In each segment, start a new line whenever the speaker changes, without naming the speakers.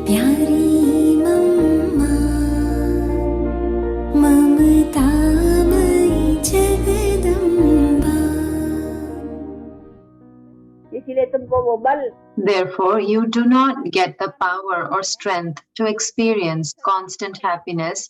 प्यारी मम्मा ममतामयी जगदम्बा।
इसीलिए तुमको वो बल
Therefore, you do not get the power or strength to experience constant happiness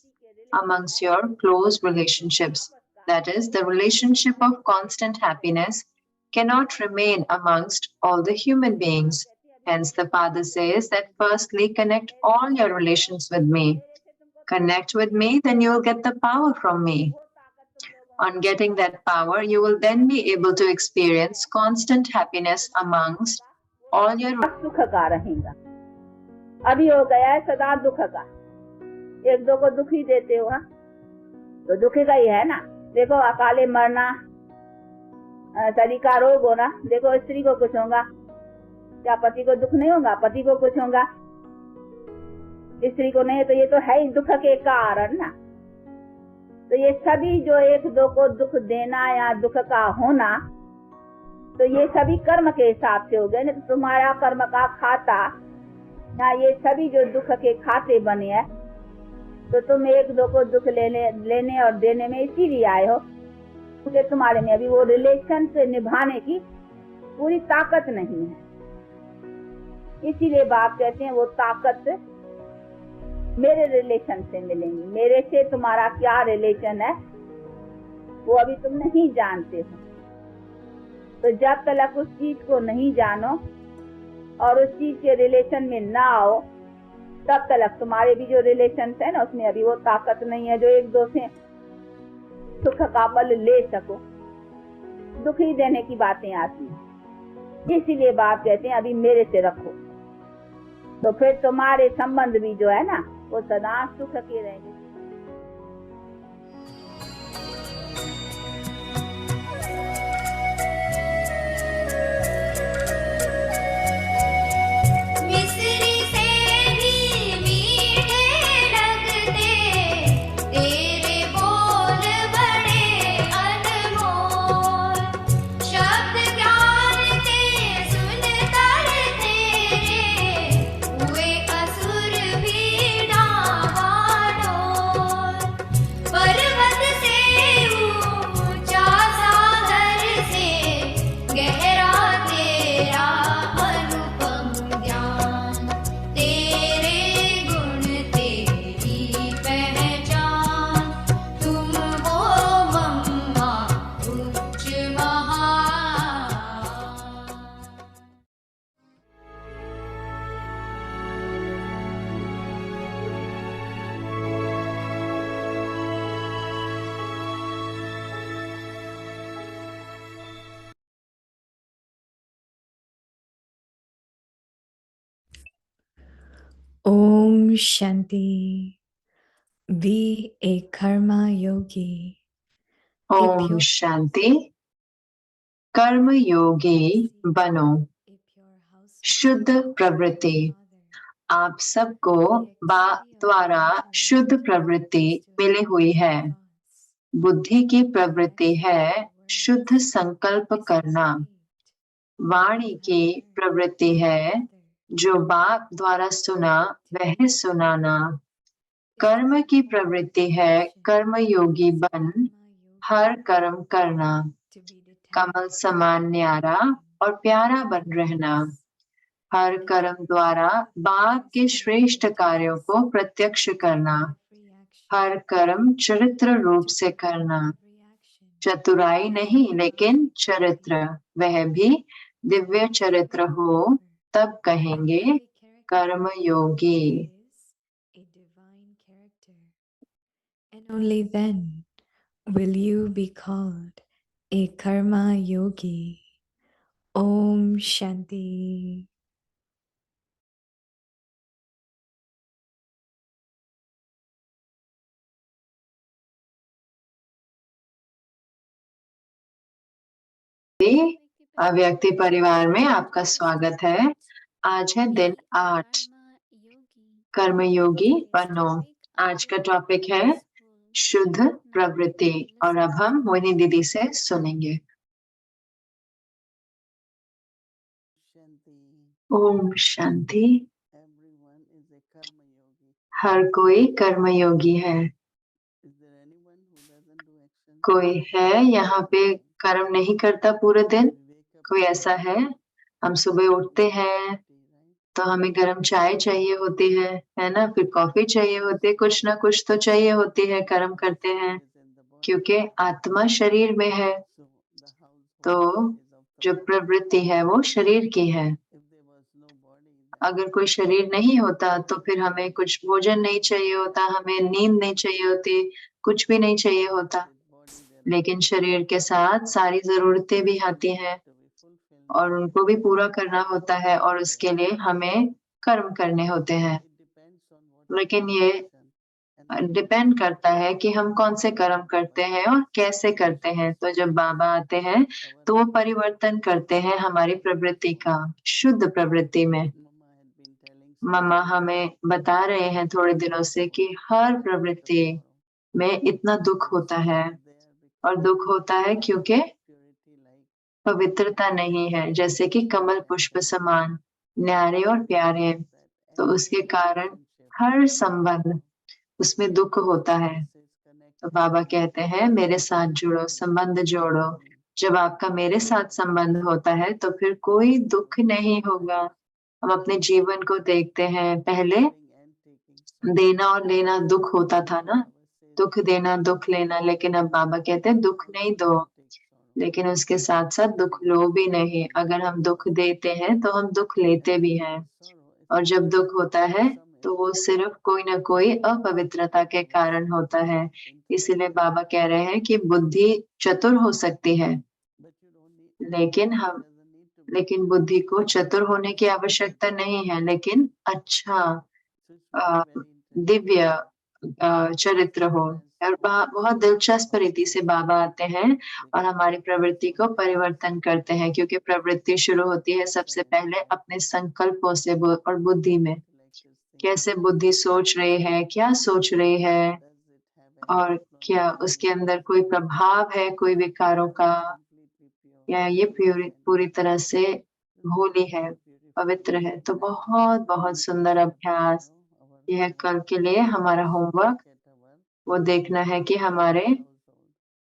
amongst your close relationships. That is, the relationship of constant happiness cannot remain amongst all the human beings. Hence, the Father says that firstly connect all your relations with me. Connect with me, then you will get the power from me. On getting that power, you will then be able to experience constant happiness amongst all your
सुख का रहेगा। अभी हो गया है सदा दुख का। एक दो को दुखी देते हो, तो दुखी का ही है ना। देखो अकाले मरना, शरीर का रोग होना, देखो स्त्री को कुछ होगा, क्या पति को दुख नहीं होगा? पति को कुछ होगा, स्त्री को नहीं। तो ये तो है ही दुख के कारण ना। तो ये सभी जो एक दो को दुख देना या दुख का होना, तो ये सभी कर्म के हिसाब से हो गए। नहीं तो तुम्हारा कर्म का खाता ना, ये सभी जो दुख के खाते बने हैं, तो तुम एक दो को दुख लेने और देने में इसीलिए आए हो क्योंकि तुम्हारे में अभी वो रिलेशन से निभाने की पूरी ताकत नहीं है। इसीलिए बाप कहते हैं वो ताकत मेरे रिलेशन से मिलेंगी। मेरे से तुम्हारा क्या रिलेशन है वो अभी तुम नहीं जानते हो। तो जब तक उस चीज को नहीं जानो और उस चीज के रिलेशन में ना आओ, तब तक तुम्हारे भी जो रिलेशन है ना, उसमें अभी वो ताकत नहीं है जो एक दो से सुख का बल ले सको। दुखी देने की बातें आती हैं। इसीलिए बाप कहते हैं अभी मेरे से रखो, तो फिर तुम्हारे संबंध भी जो है ना वो सदा सुख के रहेंगे।
Om Shanti. Be a karma yogi.
Om Shanti. कर्म योगी बनो। शुद्ध प्रवृत्ति। आप सबको बाप द्वारा शुद्ध प्रवृत्ति मिली हुई है। बुद्धि की प्रवृत्ति है शुद्ध संकल्प करना। वाणी की प्रवृत्ति है जो बाप द्वारा सुना वह सुनाना। कर्म की प्रवृत्ति है कर्म योगी बन हर कर्म करना। कमल समान न्यारा और प्यारा बन रहना। हर कर्म द्वारा बाप के श्रेष्ठ कार्यों को प्रत्यक्ष करना। हर कर्म चरित्र रूप से करना। चतुराई नहीं लेकिन चरित्र, वह भी दिव्य चरित्र हो, तब कहेंगे कर्म योगी।
And only then will you be called a karma yogi. Om Shanti.
अव्यक्ति परिवार में आपका स्वागत है। आज है दिन 8, कर्मयोगी बनो। आज का टॉपिक है शुद्ध प्रवृत्ति और अब हम मोहिनी दीदी से सुनेंगे। ओम शांति। हर कोई कर्मयोगी है। कोई है यहाँ पे कर्म नहीं करता पूरे दिन? कोई ऐसा है? हम सुबह उठते हैं तो हमें गर्म चाय चाहिए होती है ना, फिर कॉफी चाहिए होती है, कुछ ना कुछ तो चाहिए होती है, कर्म करते हैं क्योंकि आत्मा शरीर में है। तो जो प्रवृत्ति है वो शरीर की है। अगर कोई शरीर नहीं होता तो फिर हमें कुछ भोजन नहीं चाहिए होता, हमें नींद नहीं चाहिए होती, कुछ भी नहीं चाहिए होता। लेकिन शरीर के साथ सारी जरूरतें भी आती हैं और उनको भी पूरा करना होता है और उसके लिए हमें कर्म करने होते हैं। लेकिन ये डिपेंड करता है कि हम कौन से कर्म करते हैं और कैसे करते हैं। तो जब बाबा आते हैं तो वो परिवर्तन करते हैं हमारी प्रवृत्ति का, शुद्ध प्रवृत्ति में। मम्मा हमें बता रहे हैं थोड़े दिनों से कि हर प्रवृत्ति में इतना दुख होता है, और दुख होता है क्योंकि पवित्रता नहीं है, जैसे कि कमल पुष्प समान न्यारे और प्यारे। तो उसके कारण हर संबंध उसमें दुख होता है। तो बाबा कहते हैं मेरे साथ जुड़ो, संबंध जोड़ो। जब आपका मेरे साथ संबंध होता है तो फिर कोई दुख नहीं होगा। हम अपने जीवन को देखते हैं, पहले देना और लेना दुख होता था ना, दुख देना दुख लेना, लेकिन अब बाबा कहते हैं दुख नहीं दो, लेकिन उसके साथ साथ दुख लो भी नहीं। अगर हम दुख देते हैं तो हम दुख लेते भी हैं, और जब दुख होता है तो वो सिर्फ कोई ना कोई अपवित्रता के कारण होता है। इसीलिए बाबा कह रहे हैं कि बुद्धि चतुर हो सकती है, लेकिन बुद्धि को चतुर होने की आवश्यकता नहीं है, लेकिन अच्छा दिव्य चरित्र हो। और बहुत दिलचस्प रीति से बाबा आते हैं और हमारी प्रवृत्ति को परिवर्तन करते हैं, क्योंकि प्रवृत्ति शुरू होती है सबसे पहले अपने संकल्पों से और बुद्धि में। कैसे बुद्धि सोच रही है, क्या सोच रही है, और क्या उसके अंदर कोई प्रभाव है कोई विकारों का, या ये पूरी तरह से होली है, पवित्र है। तो बहुत बहुत सुंदर अभ्यास यह कल के लिए हमारा होमवर्क, वो देखना है कि हमारे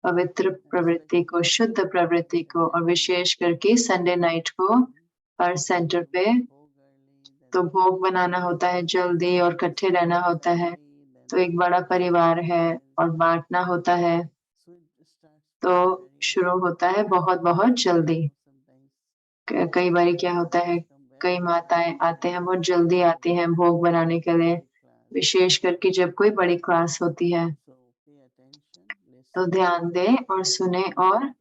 पवित्र प्रवृत्ति को, शुद्ध प्रवृत्ति को, और विशेष करके संडे नाइट को हर सेंटर पे तो भोग बनाना होता है जल्दी और इकट्ठे रहना होता है। तो एक बड़ा परिवार है और बांटना होता है, तो शुरू होता है बहुत बहुत जल्दी। कई बार क्या होता है, कई माताएं आते हैं, बहुत जल्दी आती हैं भोग बनाने के लिए, विशेष करके जब कोई बड़ी क्लास होती है। तो ध्यान दें और सुने, और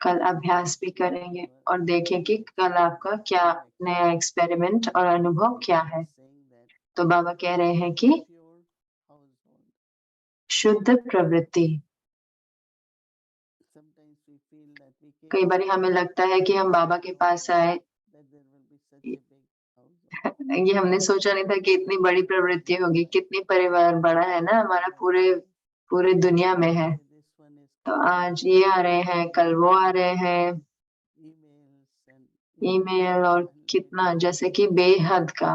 कल अभ्यास भी करेंगे और देखें कि कल आपका क्या नया एक्सपेरिमेंट और अनुभव क्या है। तो बाबा कह रहे हैं कि शुद्ध प्रवृत्ति। कई बार हमें लगता है कि हम बाबा के पास आए, ये हमने सोचा नहीं था कि इतनी बड़ी प्रवृत्ति होगी, कितनी परिवार बड़ा है ना हमारा, पूरे पूरे दुनिया में है। तो आज ये आ रहे हैं, कल वो आ रहे हैं, ईमेल और कितना, जैसे कि बेहद का,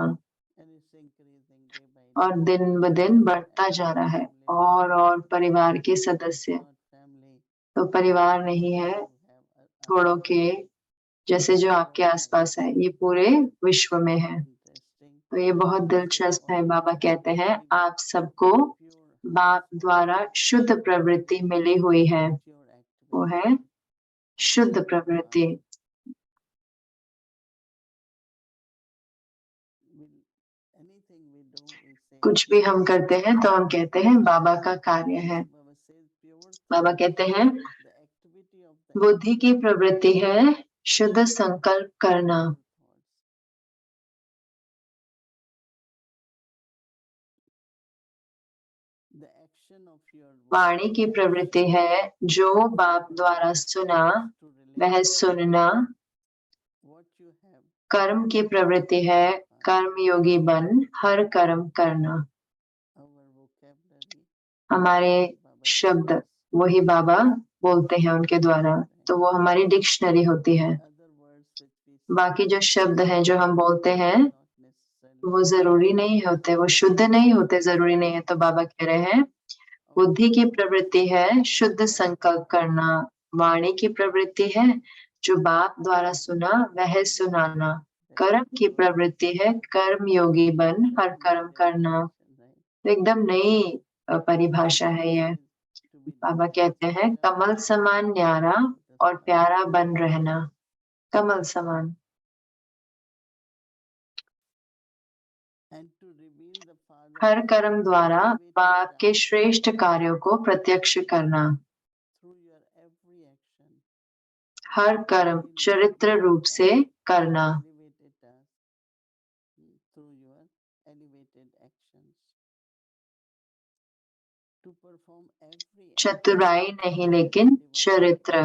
और दिन ब दिन बढ़ता जा रहा है। और परिवार के सदस्य, तो परिवार नहीं है थोड़ों के जैसे जो आपके आसपास है, ये पूरे विश्व में है। तो ये बहुत दिलचस्प है। बाबा कहते हैं आप सबको बाप द्वारा शुद्ध प्रवृत्ति मिली हुई है, वो है शुद्ध प्रवृत्ति। कुछ भी हम करते हैं तो हम कहते हैं बाबा का कार्य है। बाबा कहते हैं बुद्धि की प्रवृत्ति है शुद्ध संकल्प करना। वाणी की प्रवृत्ति है जो बाप द्वारा सुना वह सुनना। कर्म की प्रवृत्ति है कर्म योगी बन हर कर्म करना। हमारे शब्द वही बाबा बोलते हैं उनके द्वारा, तो वो हमारी डिक्शनरी होती है। बाकी जो शब्द हैं जो हम बोलते हैं वो जरूरी नहीं होते, वो शुद्ध नहीं होते, जरूरी नहीं है। तो बाबा कह रहे हैं बुद्धि की प्रवृत्ति है शुद्ध संकल्प करना, वाणी की प्रवृत्ति है जो बाप द्वारा सुना वह सुनाना, कर्म की प्रवृत्ति है कर्म योगी बन हर कर्म करना। तो एकदम नई परिभाषा है ये। बाबा कहते हैं कमल समान न्यारा और प्यारा बन रहना, कमल समान। हर कर्म द्वारा बाप के श्रेष्ठ कार्यों को प्रत्यक्ष करना, हर कर्म चरित्र रूप से करना, चतुराई नहीं लेकिन चरित्र।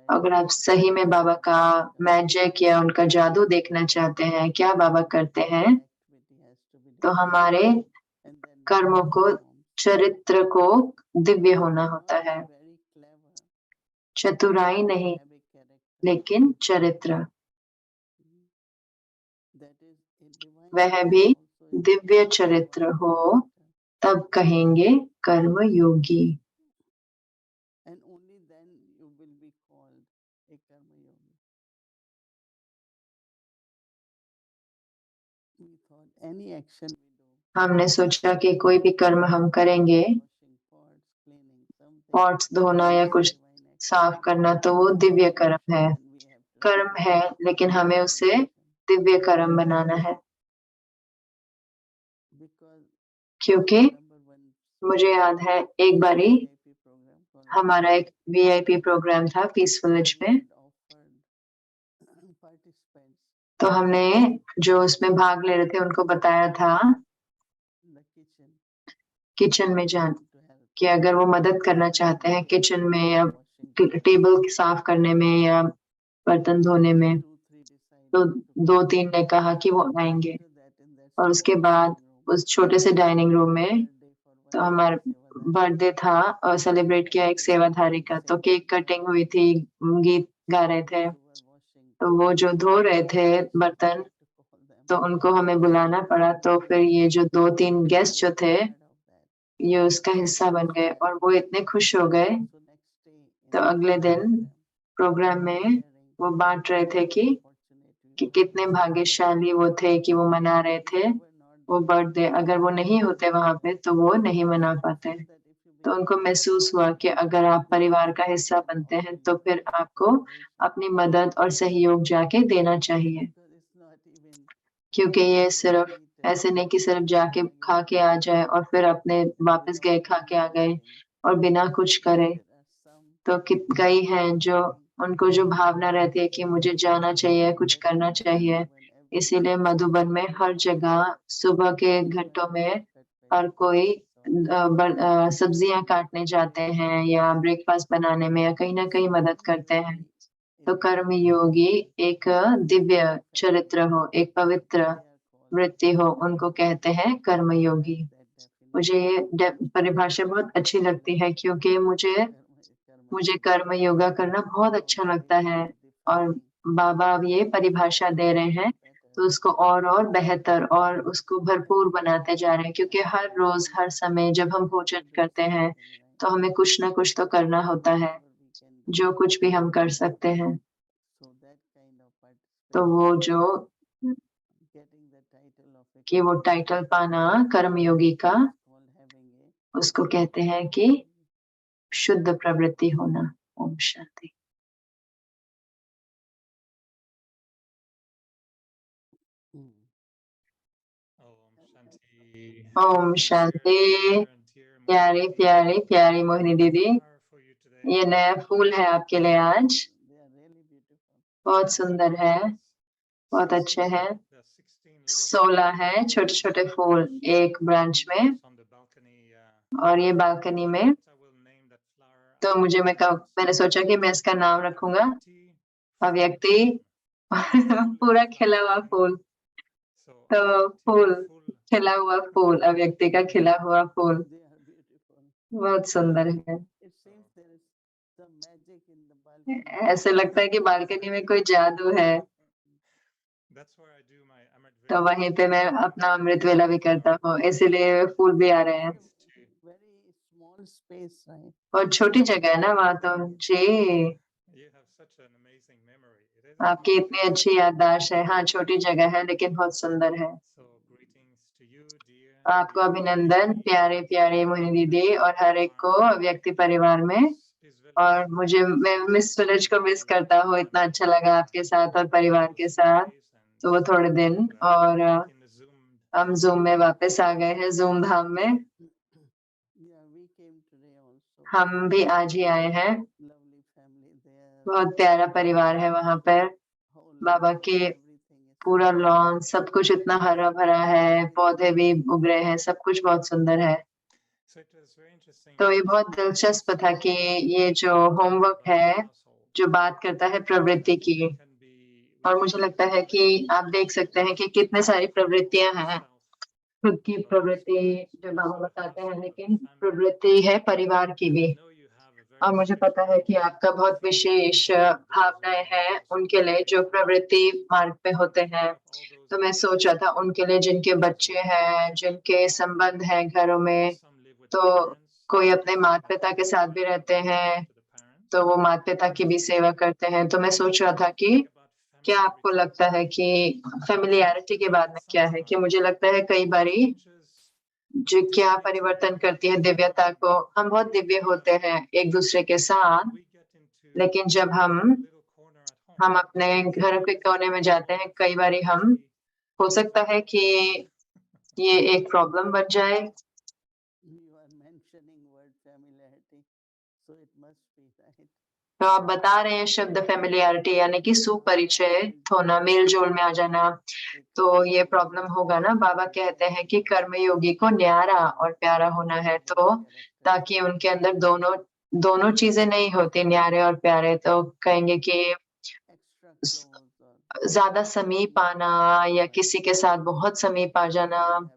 अगर आप सही में बाबा का मैजिक या उनका जादू देखना चाहते हैं, क्या बाबा करते हैं, तो हमारे कर्मों को, चरित्र को दिव्य होना होता है। चतुराई नहीं लेकिन चरित्र, वह भी दिव्य चरित्र हो तब कहेंगे कर्म योगी। हमने सोचा कि कोई भी कर्म हम करेंगे, पॉट्स धोना या कुछ साफ करना, तो वो दिव्य कर्म है, कर्म है, लेकिन हमें उसे दिव्य कर्म बनाना है। क्योंकि मुझे याद है एक बारी हमारा एक वीआईपी प्रोग्राम था पीस विलेज में, तो हमने जो उसमें भाग ले रहे थे उनको बताया था किचन में जान कि अगर वो मदद करना चाहते हैं किचन में या टेबल साफ करने में या बर्तन धोने में, तो 2-3 ने कहा कि वो आएंगे। और उसके बाद उस छोटे से डाइनिंग रूम में तो हमारा बर्थडे था और सेलिब्रेट किया एक सेवाधारी का, तो केक कटिंग हुई थी, गीत गा रहे थे, तो वो जो धो रहे थे बर्तन, तो उनको हमें बुलाना पड़ा। तो फिर ये जो 2-3 गेस्ट जो थे ये उसका हिस्सा बन गए और वो इतने खुश हो गए। तो अगले दिन प्रोग्राम में वो बांट रहे थे कि कितने भाग्यशाली वो थे कि वो मना रहे थे वो बर्थडे, अगर वो नहीं होते वहां पे तो वो नहीं मना पाते। तो उनको महसूस हुआ कि अगर आप परिवार का हिस्सा बनते हैं तो फिर आपको अपनी मदद और सहयोग जाके देना चाहिए, क्योंकि ये सिर्फ ऐसे नहीं कि सिर्फ जाके खा के आ जाए और फिर अपने वापस गए खा के आ गए और बिना कुछ करे। तो कई हैं जो उनको जो भावना रहती है कि मुझे जाना चाहिए, कुछ करना चाहिए, इसीलिए मधुबन में हर जगह सुबह के घंटों में हर कोई सब्जियां काटने जाते हैं या ब्रेकफास्ट बनाने में या कहीं ना कहीं मदद करते हैं। तो कर्म योगी एक दिव्य चरित्र हो, एक पवित्र वृत्ति हो, उनको कहते हैं कर्म योगी। मुझे ये परिभाषा बहुत अच्छी लगती है क्योंकि मुझे कर्म योगा करना बहुत अच्छा लगता है और बाबा अब ये परिभाषा दे रहे हैं तो उसको और बेहतर और उसको भरपूर बनाते जा रहे हैं, क्योंकि हर रोज हर समय जब हम भोजन करते हैं तो हमें कुछ ना कुछ तो करना होता है, जो कुछ भी हम कर सकते हैं। तो वो जो कि वो टाइटल पाना कर्मयोगी का, उसको कहते हैं कि शुद्ध प्रवृत्ति होना। ओम शांति। ओम शांति। प्यारी प्यारी प्यारी मोहिनी दीदी, ये नया फूल है आपके लिए आज, बहुत सुंदर है, बहुत अच्छे हैं। 16 है छोटे छोटे फूल एक ब्रांच में और ये बालकनी में। तो मैंने सोचा कि मैं इसका नाम रखूंगा अव्यक्ति पूरा खिला हुआ फूल। तो फूल, खिला हुआ फूल, अव्यक्ति का खिला हुआ फूल बहुत सुंदर है। ऐसे लगता है कि बालकनी में कोई जादू है। तो वहीं पे मैं अपना अमृत वेला भी करता हूँ, इसीलिए फूल भी आ रहे हैं। और छोटी जगह है ना वहाँ तो। जी, आपकी इतनी अच्छी याददाश्त है। हाँ, छोटी जगह है लेकिन बहुत सुंदर है। आपको अभिनंदन प्यारे प्यारे मोहिनी दीदी और हर एक को व्यक्ति परिवार में। और मैं मिस विलेज को मिस करता हूँ। इतना अच्छा लगा आपके साथ और परिवार के साथ। तो वो थोड़े दिन और हम जूम में वापस आ गए हैं, जूम धाम में। हम भी आज ही आए हैं। बहुत प्यारा परिवार है वहां पर। बाबा के पूरा लॉन सब कुछ इतना हरा भरा है, पौधे भी उग रहे हैं, सब कुछ बहुत सुंदर है। तो ये बहुत दिलचस्प था कि ये जो होमवर्क है जो बात करता है प्रवृत्ति की, और मुझे लगता है कि आप देख सकते हैं कि कितने सारी प्रवृत्तियां हैं। खुद की प्रवृत्ति जो बाबा बताते हैं, लेकिन प्रवृत्ति है परिवार की भी। और मुझे पता है कि आपका बहुत विशेष भावनाएं हैं उनके लिए जो प्रवृत्ति मार्ग पे होते हैं। तो मैं सोच रहा था उनके लिए जिनके बच्चे हैं, जिनके संबंध हैं घरों में, तो कोई अपने माता पिता के साथ भी रहते हैं, तो वो माता पिता की भी सेवा करते हैं। तो मैं सोच रहा था कि क्या आपको लगता है कि फेमिलियरिटी के बाद में क्या है, कि मुझे लगता है कई बारी जो क्या परिवर्तन करती है दिव्यता को। हम बहुत दिव्य होते हैं एक दूसरे के साथ, लेकिन जब हम अपने घर के कोने में जाते हैं, कई बारी हम हो सकता है कि ये एक प्रॉब्लम बन जाए। तो आप बता रहे हैं शब्द फेमिलियरिटी यानी कि सुपरिचय होना, मेल जोल में आ जाना, तो ये प्रॉब्लम होगा ना। बाबा कहते हैं कि कर्मयोगी को न्यारा और प्यारा होना है, तो ताकि उनके अंदर दोनों दोनों चीजें नहीं होती, न्यारे और प्यारे। तो कहेंगे कि ज्यादा समीप आना या किसी के साथ बहुत समीप आ जाना।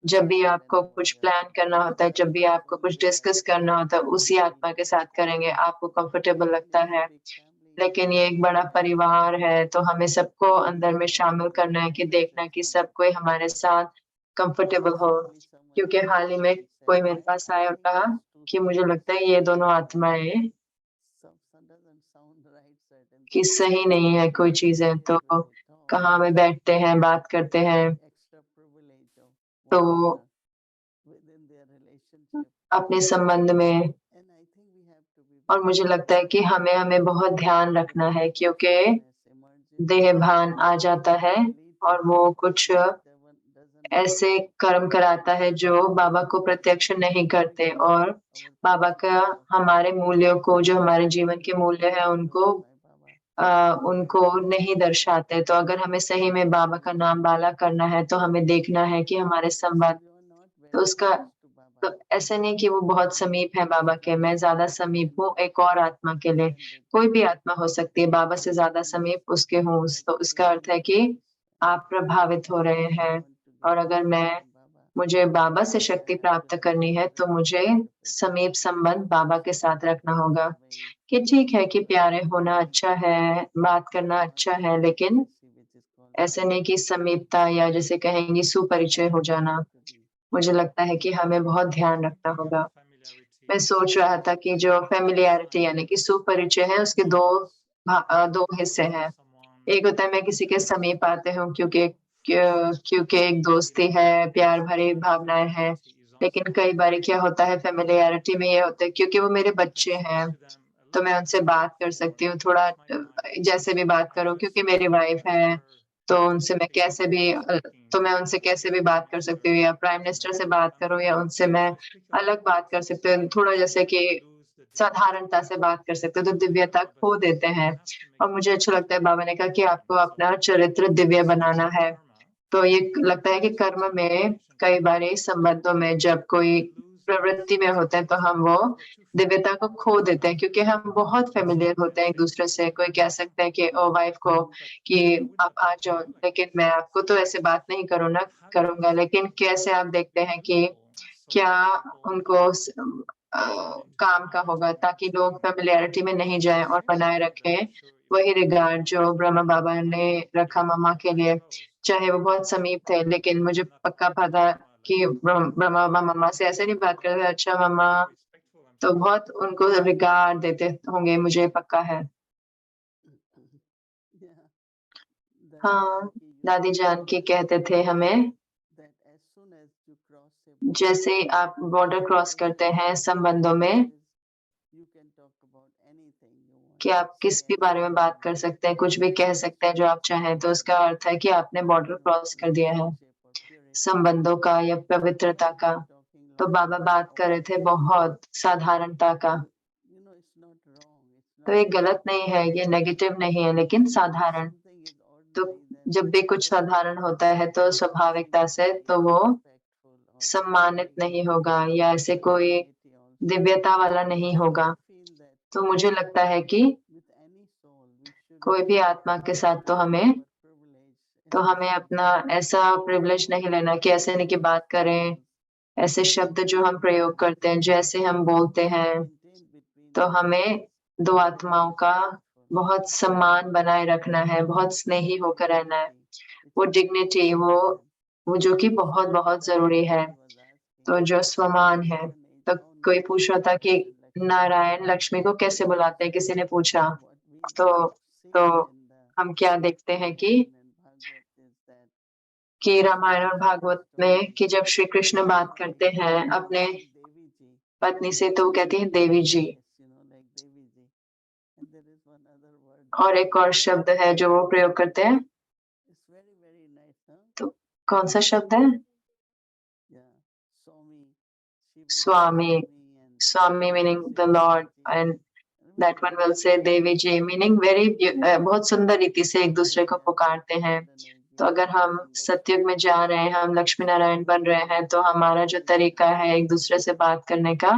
जब भी आपको कुछ प्लान करना होता है, जब भी आपको कुछ डिस्कस करना होता है, उसी आत्मा के साथ करेंगे, आपको कंफर्टेबल लगता है। लेकिन ये एक बड़ा परिवार है, तो हमें सबको अंदर में शामिल करना है कि देखना कि सब कोई हमारे साथ कंफर्टेबल हो। क्योंकि हाल ही में कोई मेरे पास आया और कहा कि मुझे लगता है ये दोनों आत्माएं कि सही नहीं है कोई चीजें, तो कहाँ में बैठते हैं, बात करते हैं, तो अपने संबंध में। और मुझे लगता है कि हमें हमें बहुत ध्यान रखना है, क्योंकि देह भान आ जाता है और वो कुछ ऐसे कर्म कराता है जो बाबा को प्रत्यक्ष नहीं करते, और बाबा का हमारे मूल्यों को, जो हमारे जीवन के मूल्य है, उनको नहीं दर्शाते। तो अगर हमें सही में बाबा का नाम बाला करना है, तो हमें देखना है कि हमारे संबंध, तो उसका तो ऐसे नहीं कि वो बहुत समीप है बाबा के, मैं ज्यादा समीप हूँ एक और आत्मा के लिए। कोई भी आत्मा हो सकती है, बाबा से ज्यादा समीप उसके हूँ, तो इसका अर्थ है कि आप प्रभावित हो रहे हैं। और अगर मुझे बाबा से शक्ति प्राप्त करनी है, तो मुझे समीप संबंध बाबा के साथ रखना होगा। कि ठीक है कि प्यारे होना अच्छा है, बात करना अच्छा है, लेकिन ऐसे नहीं कि समीपता या जैसे कहेंगे सुपरिचय हो जाना। मुझे लगता है कि हमें बहुत ध्यान रखना होगा। मैं सोच रहा था कि जो फेमिलियरिटी यानी कि सुपरिचय है, उसके दो हिस्से हैं। एक होता है मैं किसी के समीप आते हूँ क्योंकि एक दोस्ती है, प्यार भरी भावनाएं हैं। लेकिन कई बार क्या होता है फेमिलियरिटी में, ये होता है क्योंकि वो मेरे बच्चे हैं, तो मैं उनसे बात कर सकती हूँ थोड़ा जैसे भी बात करूँ, क्योंकि मेरी वाइफ है, तो उनसे मैं कैसे भी तो मैं उनसे कैसे भी बात कर सकती हूँ, या प्राइम मिनिस्टर से बात करूँ, या उनसे मैं अलग बात कर सकती हूँ, थोड़ा जैसे कि साधारणता से बात कर सकते हो, तो दिव्यता खो देते हैं। और मुझे अच्छा लगता है बाबा ने कहा कि आपको अपना चरित्र दिव्य बनाना है। तो ये लगता है कि कर्म में कई बार संबंधों में जब कोई प्रवृत्ति में होते हैं, तो हम वो दिव्यता को खो देते हैं, क्योंकि हम बहुत फेमिलियर होते हैं एक दूसरे से। कोई कह सकते हैं कि ओ वाइफ को कि आप आ जाओ, लेकिन मैं आपको तो ऐसे बात नहीं करूंगा। लेकिन कैसे आप देखते हैं कि क्या उनको काम का होगा, ताकि लोग फेमिलियरिटी में नहीं जाएं और बनाए रखें वही रिगार्ड जो ब्रह्मा बाबा ने रखा मम्मा के लिए। चाहे वो बहुत समीप थे, लेकिन मुझे पक्का पता कि ब्रह्मा बाबा मम्मा से ऐसे नहीं बात करते, अच्छा मम्मा, तो बहुत उनको रिगार्ड देते होंगे, मुझे पक्का है। हाँ, दादी जान की कहते थे हमें, जैसे आप बॉर्डर क्रॉस करते हैं संबंधों में, कि आप किस भी बारे में बात कर सकते हैं, कुछ भी कह सकते हैं जो आप चाहें, तो उसका अर्थ है कि आपने बॉर्डर क्रॉस कर दिया है संबंधों का या पवित्रता का। तो बाबा बात कर रहे थे बहुत साधारणता का, तो ये गलत नहीं है, ये नेगेटिव नहीं है, लेकिन साधारण। तो जब भी कुछ साधारण होता है तो स्वाभाविकता से तो वो सम्मानित नहीं होगा या ऐसे कोई दिव्यता वाला नहीं होगा। तो मुझे लगता है कि कोई भी आत्मा के साथ तो हमें अपना ऐसा प्रिविलेज नहीं लेना कि ऐसे नहीं कि बात करें, ऐसे शब्द जो हम प्रयोग करते हैं, जैसे हम बोलते हैं, तो हमें दो आत्माओं का बहुत सम्मान बनाए रखना है, बहुत स्नेही होकर रहना है, वो डिग्निटी, वो जो कि बहुत बहुत जरूरी है। तो जो स्वमान है, तो कोई पूछ रहा था कि नारायण लक्ष्मी को कैसे बुलाते हैं, किसी ने पूछा, तो हम क्या देखते हैं कि रामायण और भागवत में कि जब श्री कृष्ण बात करते हैं अपने पत्नी से तो वो कहती है देवी जी, और एक और शब्द है जो वो प्रयोग करते हैं, तो कौन सा शब्द है? स्वामी। स्वामी meaning the lord, and that one will say Devi ji meaning very, बहुत सुंदर रीति से एक दूसरे को पुकारते हैं। तो अगर हम सतयुग में जा रहे हैं, हम लक्ष्मी नारायण बन रहे हैं, तो हमारा जो तरीका है एक दूसरे से बात करने का,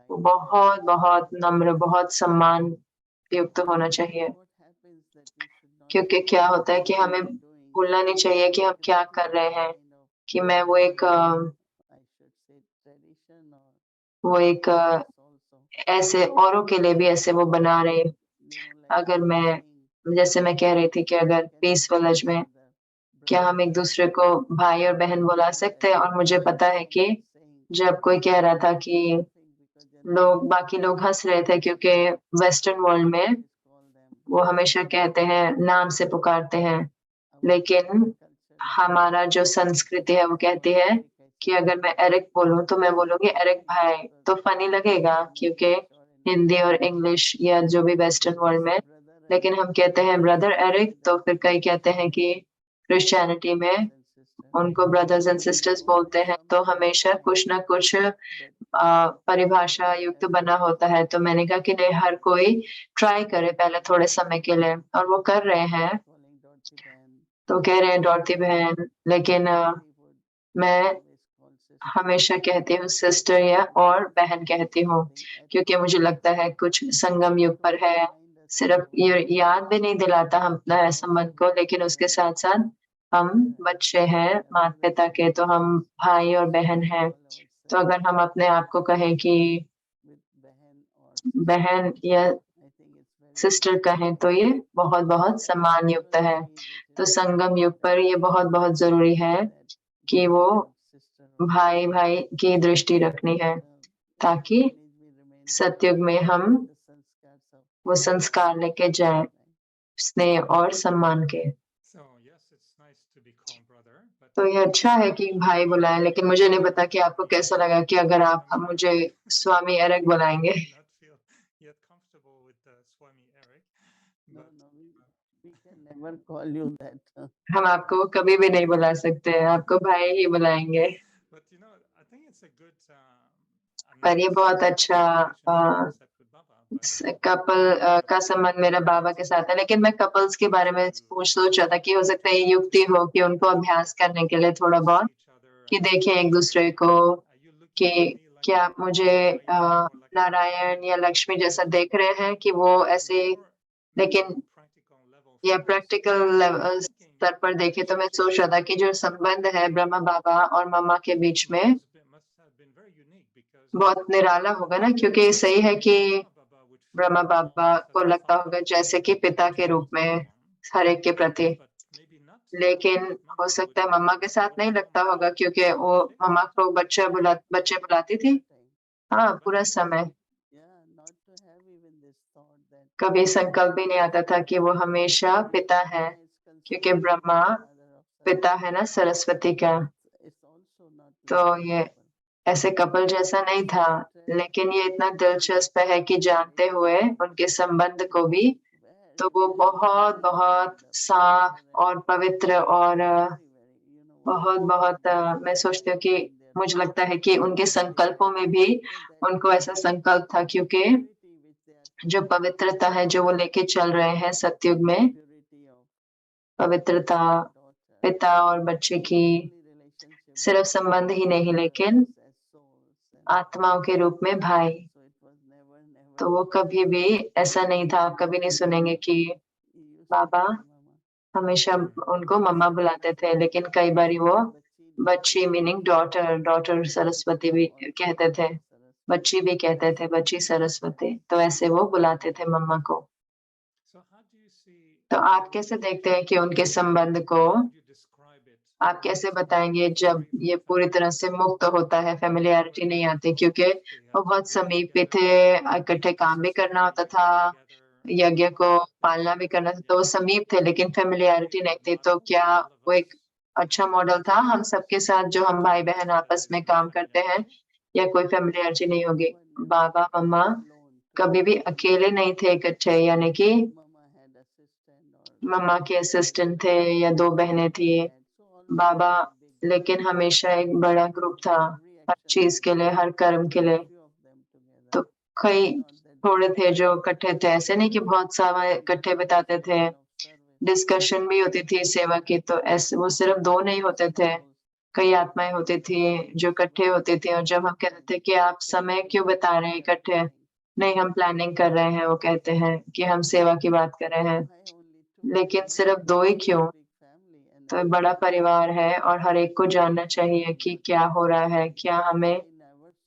वो बहुत बहुत नम्र, बहुत सम्मान युक्त होना चाहिए। क्योंकि क्या होता है कि हमें भूलना नहीं चाहिए कि हम क्या कर रहे हैं, कि मैं वो एक ऐसे औरों के लिए भी ऐसे वो बना रहे। अगर मैं, जैसे मैं कह रही थी कि अगर पीस विलेज में क्या हम एक दूसरे को भाई और बहन बुला सकते हैं, और मुझे पता है कि जब कोई कह रहा था कि बाकी लोग हंस रहे थे, क्योंकि वेस्टर्न वर्ल्ड में वो हमेशा कहते हैं, नाम से पुकारते हैं, लेकिन हमारा जो संस्कृति है वो कहती है कि अगर मैं एरिक बोलूं तो मैं बोलूंगी एरिक भाई, तो फनी लगेगा क्योंकि हिंदी और इंग्लिश या जो भी वेस्टर्न वर्ल्ड में, लेकिन हम कहते हैं ब्रदर एरिक, तो फिर कई कहते हैं कि क्रिश्चियनिटी में उनको ब्रदर्स एंड सिस्टर्स बोलते हैं। तो हमेशा कुछ ना कुछ परिभाषा युक्त बना होता है। तो मैंने कहा कि नहीं, हर कोई ट्राई करे पहले थोड़े समय के लिए, और वो कर रहे हैं, तो कह रहे हैं डॉर्ती बहन, लेकिन मैं हमेशा कहती हूँ सिस्टर या और बहन कहती हूँ, क्योंकि मुझे लगता है कुछ संगम युग पर है, सिर्फ ये याद भी नहीं दिलाता हम अपना संबंध को, लेकिन उसके साथ साथ हम बच्चे हैं माता पिता के, तो हम भाई और बहन हैं। तो अगर हम अपने आप को कहें कि बहन या सिस्टर कहें, तो ये बहुत बहुत सम्मान युक्त है। तो संगम युग पर ये बहुत बहुत जरूरी है कि वो भाई भाई की दृष्टि रखनी है, ताकि सतयुग में हम वो संस्कार लेके जाए, स्नेह और सम्मान के। तो ये अच्छा है कि भाई बुलाए, लेकिन मुझे नहीं पता कि आपको कैसा लगा कि अगर आप मुझे स्वामी एरिक बुलाएंगे। हम आपको कभी भी नहीं बुला सकते, आपको भाई ही बुलाएंगे। पर ये बहुत अच्छा कपल का संबंध मेरा बाबा के साथ है, लेकिन मैं कपल्स के बारे में सोच रहा था कि हो सकता है ये युक्ति हो कि उनको अभ्यास करने के लिए थोड़ा बहुत, कि देखें एक दूसरे को कि क्या आप मुझे नारायण या लक्ष्मी जैसा देख रहे हैं, कि वो ऐसे, लेकिन या प्रैक्टिकल स्तर पर देखे, तो मैं सोच रहा था कि जो संबंध है ब्रह्मा बाबा और मम्मा के बीच में, बहुत निराला होगा ना, क्योंकि सही है कि ब्रह्मा बाबा को लगता होगा जैसे कि पिता के रूप में हर एक के प्रति, लेकिन हो सकता है मम्मा के साथ नहीं लगता होगा, क्योंकि वो मम्मा को बच्चे बुलाती थी। हाँ, पूरा समय कभी संकल्प भी नहीं आता था कि वो हमेशा पिता है, क्योंकि ब्रह्मा पिता है ना सरस्वती का। तो ये ऐसे कपल जैसा नहीं था, लेकिन ये इतना दिलचस्प है कि जानते हुए उनके संबंध को भी, तो वो बहुत बहुत साफ और पवित्र और बहुत बहुत मैं सोचती हूँ कि मुझे लगता है कि उनके संकल्पों में भी उनको ऐसा संकल्प था, क्योंकि जो पवित्रता है जो वो लेके चल रहे हैं सतयुग में, पवित्रता पिता और बच्चे की सिर्फ संबंध ही नहीं, लेकिन आत्माओं के रूप में भाई। तो वो कभी भी ऐसा नहीं था, आप कभी नहीं सुनेंगे कि बाबा हमेशा उनको मम्मा बुलाते थे, लेकिन कई बारी वो बच्ची मीनिंग डॉटर, डॉटर सरस्वती भी कहते थे, बच्ची भी कहते थे, बच्ची सरस्वती, तो ऐसे वो बुलाते थे मम्मा को। तो आप कैसे देखते हैं कि उनके संबंध को आप कैसे बताएंगे जब ये पूरी तरह से मुक्त होता है, फेमिलियरिटी नहीं आती, क्योंकि वो बहुत समीप भी थे, इकट्ठे काम भी करना होता था, यज्ञ को पालना भी करना था, तो वो समीप थे, लेकिन फेमिलियरिटी नहीं थी। तो क्या वो एक अच्छा मॉडल था हम सबके साथ, जो हम भाई बहन आपस में काम करते हैं, या कोई फेमिलियरिटी नहीं होगी? बाबा मम्मा कभी भी अकेले नहीं थे इकट्ठे, यानी कि मम्मा के असिस्टेंट थे या दो बहनें थी, बाबा, लेकिन हमेशा एक बड़ा ग्रुप था हर चीज के लिए, हर कर्म के लिए। तो कई थोड़े थे जो इकट्ठे थे, ऐसे नहीं कि बहुत सारा इकट्ठे बिताते थे, डिस्कशन भी होती थी सेवा की, तो ऐसे वो सिर्फ दो नहीं होते थे, कई आत्माएं होती थी जो इकट्ठे होती थी। और जब हम कहते थे कि आप समय क्यों बिता रहे हैं इकट्ठे, नहीं हम प्लानिंग कर रहे हैं, वो कहते हैं कि हम सेवा की बात कर रहे हैं, लेकिन सिर्फ दो ही क्यों? तो एक बड़ा परिवार है और हर एक को जानना चाहिए कि क्या हो रहा है, क्या हमें।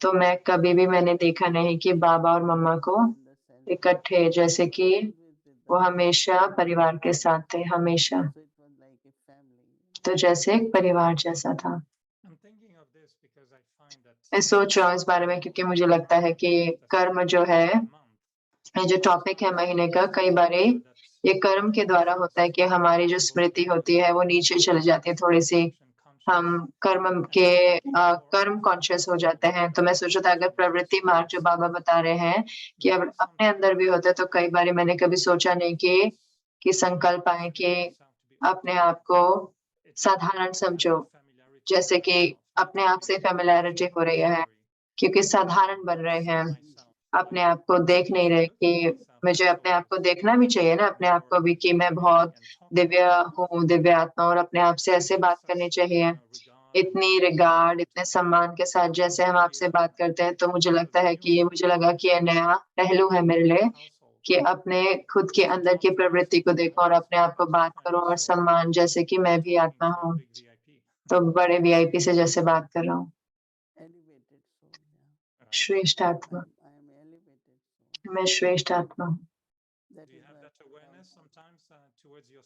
तो मैं कभी भी मैंने देखा नहीं कि बाबा और मम्मा को इकट्ठे, जैसे कि वो हमेशा परिवार के साथ थे, हमेशा, तो जैसे एक परिवार जैसा था। मैं सोच रहा हूँ इस बारे में, क्योंकि मुझे लगता है कि कर्म जो है, ये जो टॉपिक है महीने का, कई बारी ये कर्म के द्वारा होता है कि हमारी जो स्मृति होती है वो नीचे चली जाती है थोड़ी सी, हम कर्म कॉन्शियस हो जाते हैं। तो मैं सोचा था अगर प्रवृत्ति मार्ग जो बाबा बता रहे हैं कि अब अपने अंदर भी होता है, तो कई बार मैंने कभी सोचा नहीं कि संकल्प आए कि अपने आप को साधारण समझो, जैसे कि अपने आप से फेमिलियरिटी हो रही है, क्योंकि साधारण बन रहे हैं, अपने आप को देख नहीं रहे कि मुझे अपने आप को देखना भी चाहिए ना, अपने आप को भी, कि मैं बहुत दिव्य हूँ, दिव्य आत्मा, और अपने आप से ऐसे बात करनी चाहिए, इतनी रिगार्ड, इतने सम्मान के साथ जैसे हम आपसे बात करते हैं। तो मुझे लगता है कि ये, मुझे लगा कि ये नया पहलू है मेरे लिए, कि अपने खुद के अंदर की प्रवृत्ति को देखो और अपने आप को बात करो और सम्मान, जैसे कि मैं भी आत्मा हूँ, तो बड़े वीआईपी से जैसे बात कर रहा हूँ, श्रेष्ठ आत्मा, मैं श्रेष्ठ आत्मा हूँ।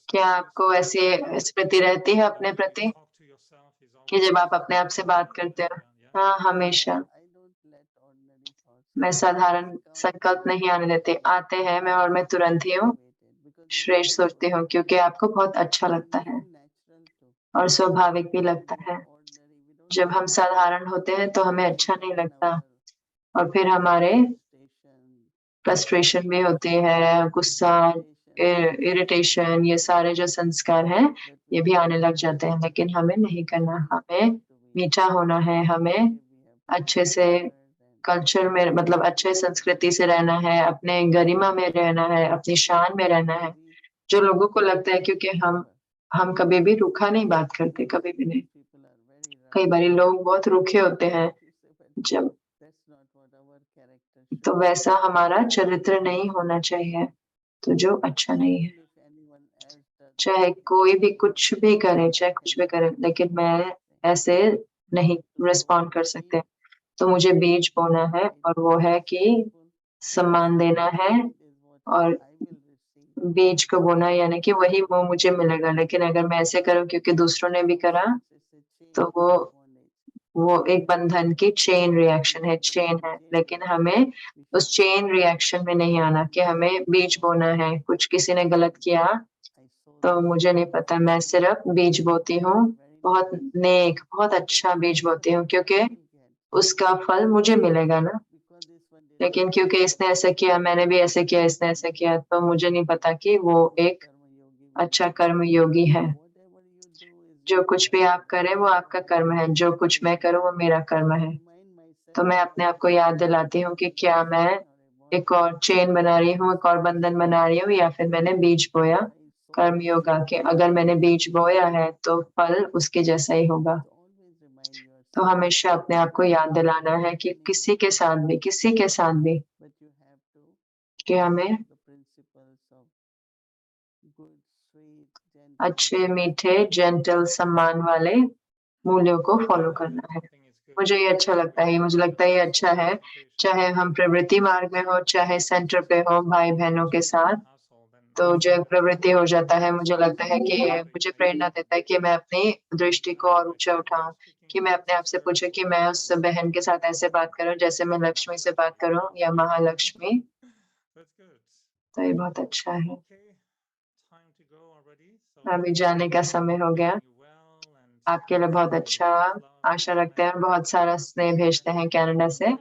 क्या आपको ऐसी स्मृति रहती है अपने प्रति कि जब आप अपने आप से बात करते हो? हाँ, हमेशा मैं साधारण संकल्प नहीं आने देती, आते हैं मैं, और मैं तुरंत ही हूँ श्रेष्ठ सोचती हूँ, क्योंकि आपको बहुत अच्छा लगता है और स्वाभाविक भी लगता है। जब हम साधारण होते हैं तो हमें अच्छा नहीं लगता, और फिर हमारे फ्रस्ट्रेशन भी होती है, गुस्सा, इरिटेशन, ये सारे जो संस्कार हैं ये भी आने लग जाते हैं, लेकिन हमें नहीं करना, हमें मीठा होना है, हमें अच्छे से कल्चर में, मतलब अच्छे संस्कृति से रहना है, अपने गरिमा में रहना है, अपनी शान में रहना है। जो लोगों को लगता है, क्योंकि हम कभी भी रूखा नहीं बात करते, कभी भी नहीं। कई बार लोग बहुत रूखे होते हैं, जब, तो वैसा हमारा चरित्र नहीं होना चाहिए, तो जो अच्छा नहीं है। चाहे कोई भी कुछ भी करे, चाहे कुछ भी करे, लेकिन मैं ऐसे नहीं रिस्पॉन्ड कर सकते। तो मुझे बीज बोना है, और वो है कि सम्मान देना है, और बीज को बोना यानी कि वही वो मुझे मिलेगा। लेकिन अगर मैं ऐसे करूं क्योंकि दूसरों ने भी करा, तो वो एक बंधन की चेन रिएक्शन है, चेन है। लेकिन हमें उस चेन रिएक्शन में नहीं आना कि हमें बीज बोना है। कुछ किसी ने गलत किया तो मुझे नहीं पता, मैं सिर्फ बीज बोती हूँ, बहुत नेक, बहुत अच्छा बीज बोती हूँ, क्योंकि उसका फल मुझे मिलेगा ना। लेकिन क्योंकि इसने ऐसा किया, मैंने भी ऐसे किया, इसने ऐसे किया, तो मुझे नहीं पता कि वो एक अच्छा कर्म योगी है। जो कुछ भी आप करें वो आपका कर्म है, जो कुछ मैं करूं वो मेरा कर्म है। तो मैं अपने आप को याद दिलाती हूँ कि क्या मैं एक और चेन बना रही हूँ, एक और बंधन बना रही हूँ, या फिर मैंने बीज बोया कर्म योगा के। अगर मैंने बीज बोया है तो फल उसके जैसा ही होगा। तो हमेशा अपने आप को याद दिलाना है कि किसी के साथ भी, किसी के साथ भी, कि हमें अच्छे, मीठे, जेंटल, सम्मान वाले मूल्यों को फॉलो करना है। मुझे ये अच्छा लगता है, मुझे लगता है ये अच्छा है, चाहे हम प्रवृत्ति मार्ग में हो, चाहे सेंटर पे हो भाई बहनों के साथ। तो जो प्रवृत्ति हो जाता है, मुझे लगता है कि मुझे प्रेरणा देता है कि मैं अपनी दृष्टि को और ऊंचा उठाऊं, कि मैं अपने आप से पूछूं कि मैं उस बहन के साथ ऐसे बात करूं जैसे मैं लक्ष्मी से बात करूं, या महालक्ष्मी। तो ये बहुत अच्छा है। अभी जाने का समय हो गया। आपके लिए बहुत अच्छा, आशा रखते हैं, बहुत सारा स्नेह भेजते हैं कनाडा से।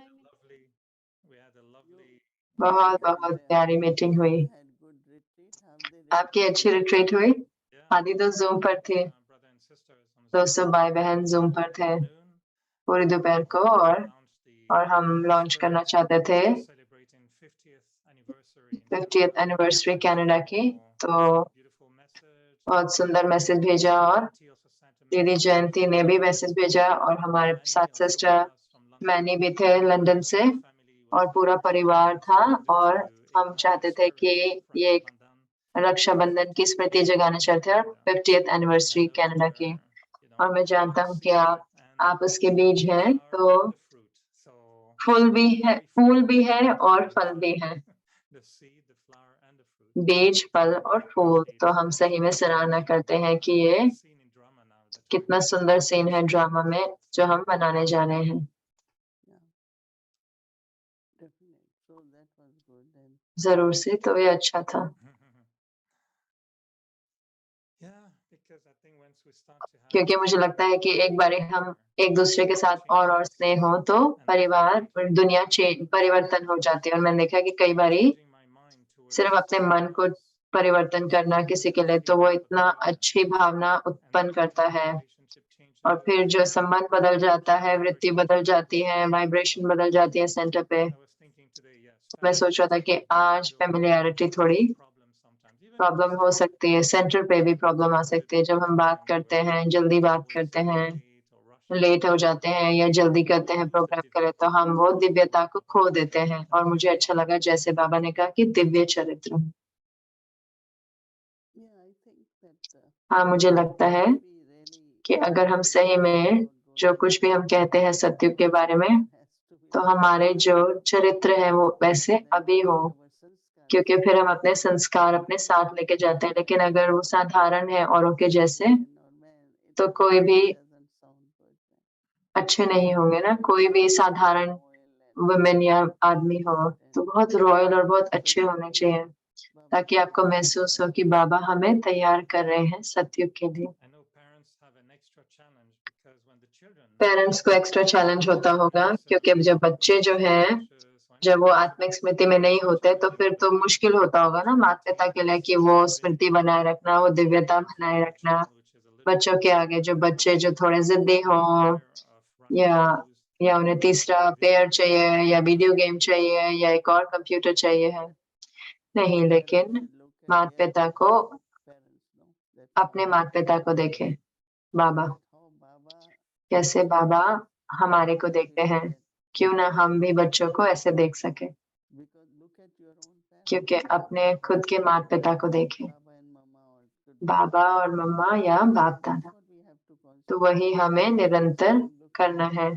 बहुत बहुत प्यारी मीटिंग हुई। आपकी अच्छी रिट्रीट हुई। आदि तो जूम पर थी, 200 भाई बहन जूम पर थे पूरी दोपहर को, और हम लॉन्च करना चाहते थे 50th एनिवर्सरी कनाडा की। तो बहुत सुंदर मैसेज भेजा, और दीदी जयंती ने भी मैसेज भेजा, और हमारे साथ सिस्टर मैनी भी थे लंदन से, और पूरा परिवार था। और हम चाहते थे कि ये एक रक्षाबंधन की स्मृति जगाना चाहते हैं, और 50th एनिवर्सरी कनाडा की। और मैं जानता हूँ कि आप उसके बीज हैं, तो फूल भी है, फूल भी है और फल भी है। बीज, फल और फूल। तो हम सही में सराहना करते हैं कि ये कितना सुंदर सीन है ड्रामा में जो हम बनाने जा रहे हैं। जरूर से, तो ये अच्छा था। क्योंकि मुझे लगता है कि एक बार हम एक दूसरे के साथ और स्नेह हो, तो परिवार और दुनिया परिवर्तन हो जाती है। और मैंने देखा कि कई बारी सिर्फ अपने मन को परिवर्तन करना किसी के लिए, तो वो इतना अच्छी भावना उत्पन्न करता है। और फिर जो संबंध बदल जाता है, वृत्ति बदल जाती है, वाइब्रेशन बदल जाती है सेंटर पे। मैं सोच रहा था कि आज फेमिलियरिटी थोड़ी प्रॉब्लम हो सकती है, सेंटर पे भी प्रॉब्लम आ सकती है। जब हम बात करते हैं, जल्दी बात करते हैं, लेट हो जाते हैं, या जल्दी करते हैं प्रोग्राम करे, तो हम वो दिव्यता को खो देते हैं। और मुझे अच्छा लगा जैसे बाबा ने कहा कि दिव्य चरित्र। हाँ, मुझे लगता है कि अगर हम सही में जो कुछ भी हम कहते हैं सत्युग के बारे में, तो हमारे जो चरित्र है वो वैसे अभी हो, क्योंकि फिर हम अपने संस्कार अपने साथ लेके जाते हैं। लेकिन अगर वो साधारण है औरों के जैसे, तो कोई भी अच्छे नहीं होंगे ना। कोई भी साधारण वुमेन या आदमी हो, तो बहुत रॉयल और बहुत अच्छे होने चाहिए, ताकि आपको महसूस हो कि बाबा हमें तैयार कर रहे हैं सत्युग के लिए। पेरेंट्स को एक्स्ट्रा चैलेंज होता होगा, क्योंकि जब बच्चे जो हैं, जब वो आत्मिक स्मृति में नहीं होते, तो फिर तो मुश्किल होता होगा ना माता पिता के लिए कि वो स्मृति बनाए रखना, वो दिव्यता बनाए रखना बच्चों के आगे। जो बच्चे जो थोड़े जिद्दी हों, या उन्हें तीसरा पेयर चाहिए, या वीडियो गेम चाहिए, या एक और कंप्यूटर चाहिए है। नहीं, लेकिन माता पिता को, अपने माता पिता को देखें, बाबा कैसे बाबा हमारे को देखते हैं। क्यों ना हम भी बच्चों को ऐसे देख सके, क्योंकि अपने खुद के माता पिता को देखें, बाबा और मम्मा या बाप दादा। तो वही हमें निरंतर करना है,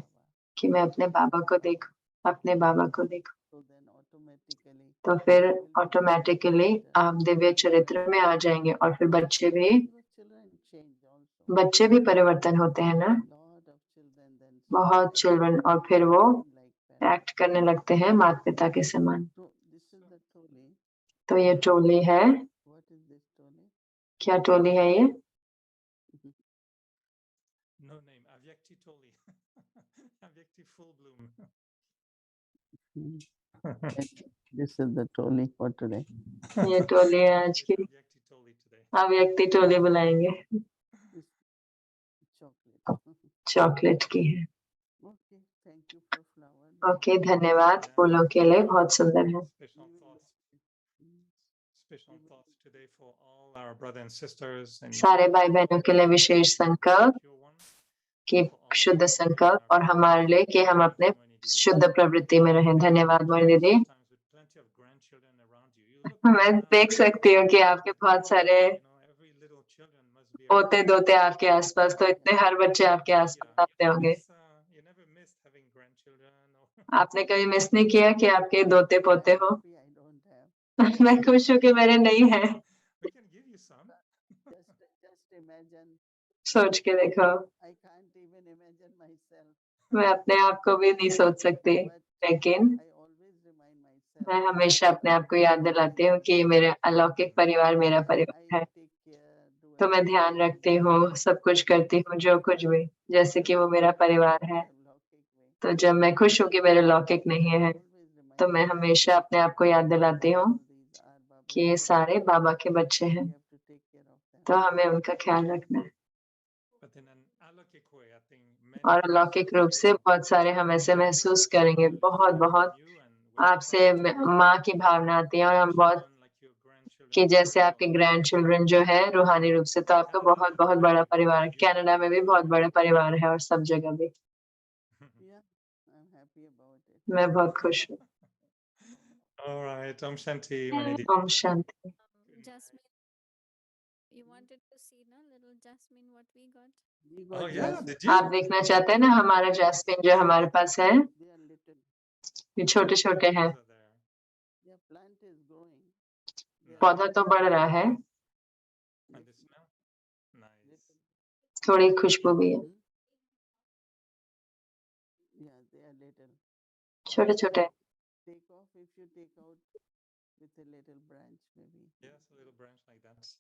कि मैं अपने बाबा को देखूं, अपने बाबा को देखूं, तो फिर ऑटोमेटिकली आप दिव्य चरित्र में आ जाएंगे और फिर बच्चे भी परिवर्तन होते हैं ना, बहुत चिल्ड्रन, और फिर वो एक्ट करने लगते हैं माता पिता के समान। तो ये टोली है, क्या टोली है ये?
No name, Avyakti Toli. Avyakti full bloom.
This is the trolley for today.
ये टोली है आज की,
Avyakti Toli today.
अव्यक्ति टोली बुलाएंगे,
Chocolate.
चॉकलेट की है।
Okay, thank you for flower.
Okay, धन्यवाद फूलों के लिए, बहुत सुंदर है।
Special thoughts today for all our brothers and sisters and
सारे भाई बहनों के लिए विशेष संकल्प,
pure one.
कि शुद्ध संकल्प, और हमारे लिए कि हम अपने शुद्ध प्रवृत्ति में रहें। धन्यवाद मोहिनी दीदी।
Sometimes with plenty of grandchildren around you, you look
मैं देख सकती हूँ कि आपके बहुत सारे
every little children must be
पोते दोते आपके आसपास, तो इतने हर बच्चे आपके आसपास आते होंगे।
you never missed having grandchildren or
आपने कभी मिस नहीं किया कि आपके दोते पोते हो?
I don't have.
मैं खुश हूँ कि मेरे नहीं है।
we can give you some.
Just imagine.
सोच के देखो,
I can't even imagine myself.
मैं अपने आप को भी नहीं सोच सकती, लेकिन
I always remind myself.
मैं हमेशा अपने आप को याद दिलाती हूँ कि ये मेरा अलौकिक परिवार मेरा परिवार है।
I take care. Do
तो मैं ध्यान रखती हूँ, सब कुछ करती हूँ, जो कुछ भी, जैसे कि वो मेरा परिवार है। तो जब मैं खुश हूँ कि मेरे लौकिक नहीं है, तो मैं हमेशा अपने आप को याद दिलाती हूँ कि ये सारे बाबा के बच्चे हैं, तो हमें उनका ख्याल रखना है।
But in an alokik way, I think many
और अलौकिक रूप से बहुत सारे हम ऐसे महसूस करेंगे, बहुत बहुत आपसे माँ की भावना आती है, और हम बहुत कि जैसे आपके ग्रैंड चिल्ड्रन जो है रूहानी रूप से, तो आपका बहुत बहुत बड़ा परिवार है। कनाडा में भी बहुत बड़ा परिवार है और सब जगह भी।
Yeah, I'm happy about it.
मैं बहुत खुश हूँ।
All right, Om Shanti, Manidi.
Om Shanti.
Jasmine, you wanted to see, no, little Jasmine, what we got?
We
Oh
got
yeah,
just-
did you?
आप देखना चाहते हैं ना हमारा जैस्मिन जो हमारे पास है?
They are little.
ये छोटे छोटे हैं,
Those are there.
Their plant is growing. They are
पौधा तो बढ़ रहा है,
And the smell? Nice.
little.
थोड़ी खुशबू भी है,
Yeah, they are little.
छोटे छोटे।
Take off if you take out with a little branch, maybe.
Yes, a little branch like that.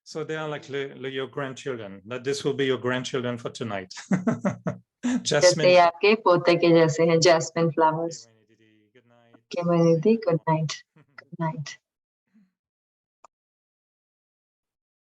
So they are like your grandchildren. That this will be your grandchildren for tonight.
जैसे
Jasmine.
ये आपके पोते के जैसे हैं, jasmine flowers.
Okay, Manidi, good night.
के मैंने दी, गुड नाइट, गुड नाइट।